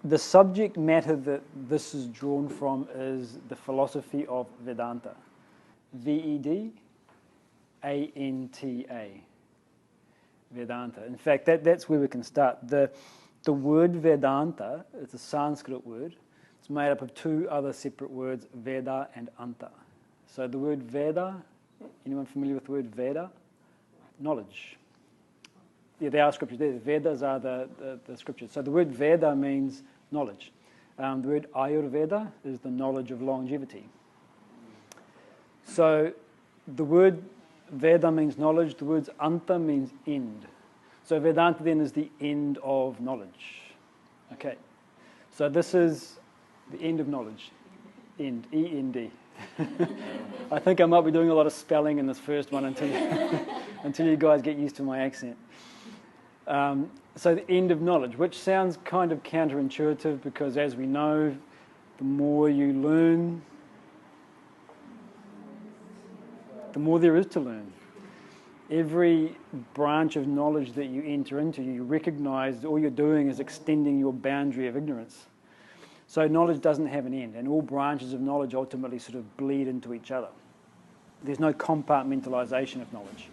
The subject matter that this is drawn from is the philosophy of Vedanta. Vedanta. Vedanta. In fact, that's where we can start. The word Vedanta is a Sanskrit word. It's made up of two other separate words, Veda and Anta. So the word Veda, anyone familiar with the word Veda? Knowledge. Yeah, they are scriptures. The Vedas are the scriptures. So the word Veda means knowledge. The word Ayurveda is the knowledge of longevity. So the word Veda means knowledge. The word Anta means end. So Vedanta then is the end of knowledge. Okay. So this is the end of knowledge. End. E-N-D. I think I might be doing a lot of spelling in this first one until you guys get used to my accent. So the end of knowledge, which sounds kind of counterintuitive because, as we know, the more you learn, the more there is to learn. Every branch of knowledge that you enter into, you recognize all you're doing is extending your boundary of ignorance. So knowledge doesn't have an end, and all branches of knowledge ultimately sort of bleed into each other. There's no compartmentalization of knowledge.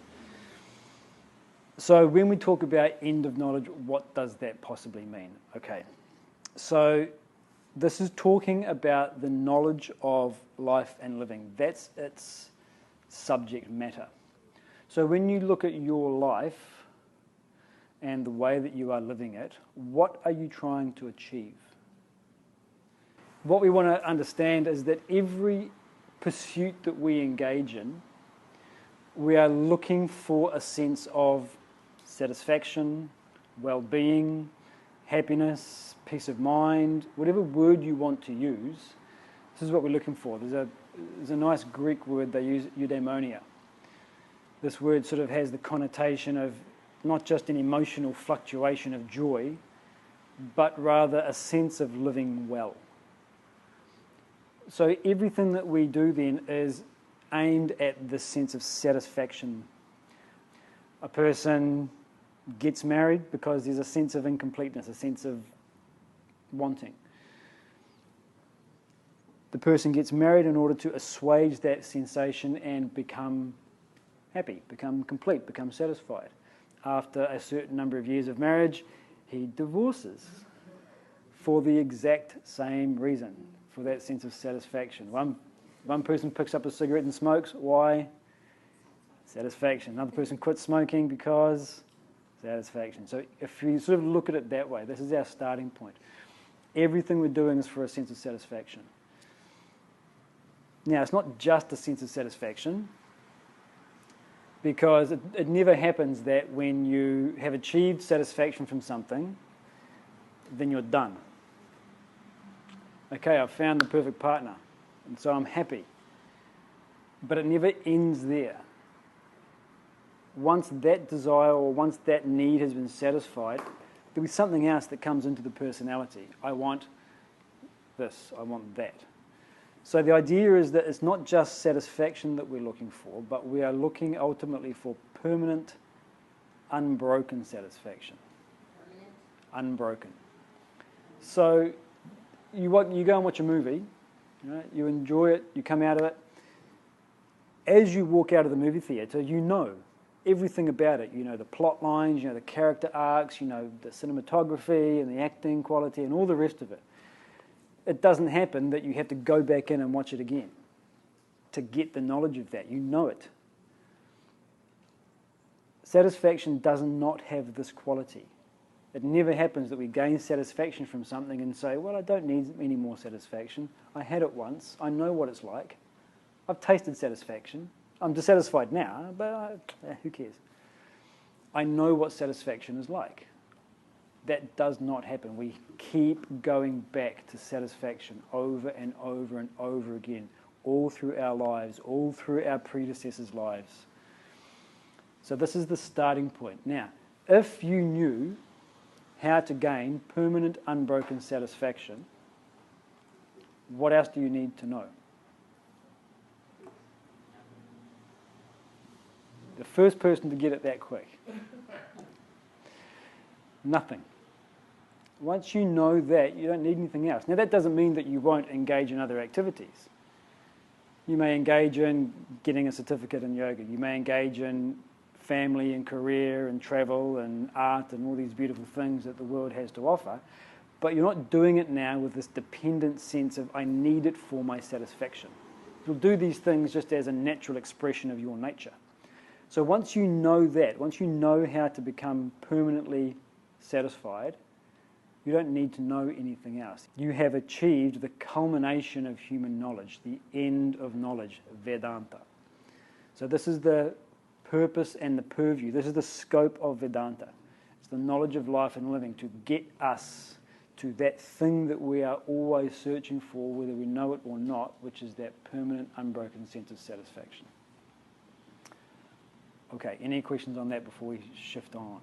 So when we talk about end of knowledge, what does that possibly mean? Okay, so this is talking about the knowledge of life and living. That's its subject matter. So when you look at your life and the way that you are living it, what are you trying to achieve? What we want to understand is that every pursuit that we engage in, we are looking for a sense of satisfaction, well-being, happiness, peace of mind, whatever word you want to use. This is what we're looking for. There's a nice Greek word they use, eudaimonia. This word sort of has the connotation of not just an emotional fluctuation of joy, but rather a sense of living well. So everything that we do then is aimed at this sense of satisfaction. A person gets married because there's a sense of incompleteness, a sense of wanting. The person gets married in order to assuage that sensation and become happy, become complete, become satisfied. After a certain number of years of marriage, he divorces for the exact same reason, for that sense of satisfaction. One person picks up a cigarette and smokes. Why? Satisfaction. Another person quits smoking because satisfaction. So if you sort of look at it that way, this is our starting point. Everything we're doing is for a sense of satisfaction. Now, it's not just a sense of satisfaction, because it never happens that when you have achieved satisfaction from something, then you're done. Okay, I've found the perfect partner, and so I'm happy. But it never ends there. Once that desire or once that need has been satisfied, there'll be something else that comes into the personality. I want this, I want that. So the idea is that it's not just satisfaction that we're looking for, but we are looking ultimately for permanent, unbroken satisfaction. Unbroken. So you go and watch a movie, right? You enjoy it, you come out of it. As you walk out of the movie theatre, you know everything about it. You know the plot lines, you know the character arcs, you know the cinematography and the acting quality and all the rest of it. It doesn't happen that you have to go back in and watch it again to get the knowledge of that. You know it. Satisfaction does not have this quality. It never happens that we gain satisfaction from something and say, well, I don't need any more satisfaction. I had it once. I know what it's like. I've tasted satisfaction. I'm dissatisfied now, but who cares? I know what satisfaction is like. That does not happen. We keep going back to satisfaction over and over and over again, all through our lives, all through our predecessors' lives. So this is the starting point. Now, if you knew how to gain permanent, unbroken satisfaction, what else do you need to know? The first person to get it that quick. Nothing. Once you know that, you don't need anything else. Now, that doesn't mean that you won't engage in other activities. You may engage in getting a certificate in yoga. You may engage in family and career and travel and art and all these beautiful things that the world has to offer. But you're not doing it now with this dependent sense of, I need it for my satisfaction. You'll do these things just as a natural expression of your nature. So once you know that, once you know how to become permanently satisfied, you don't need to know anything else. You have achieved the culmination of human knowledge, the end of knowledge, Vedanta. So this is the purpose and the purview. This is the scope of Vedanta. It's the knowledge of life and living to get us to that thing that we are always searching for, whether we know it or not, which is that permanent, unbroken sense of satisfaction. Okay, any questions on that before we shift on?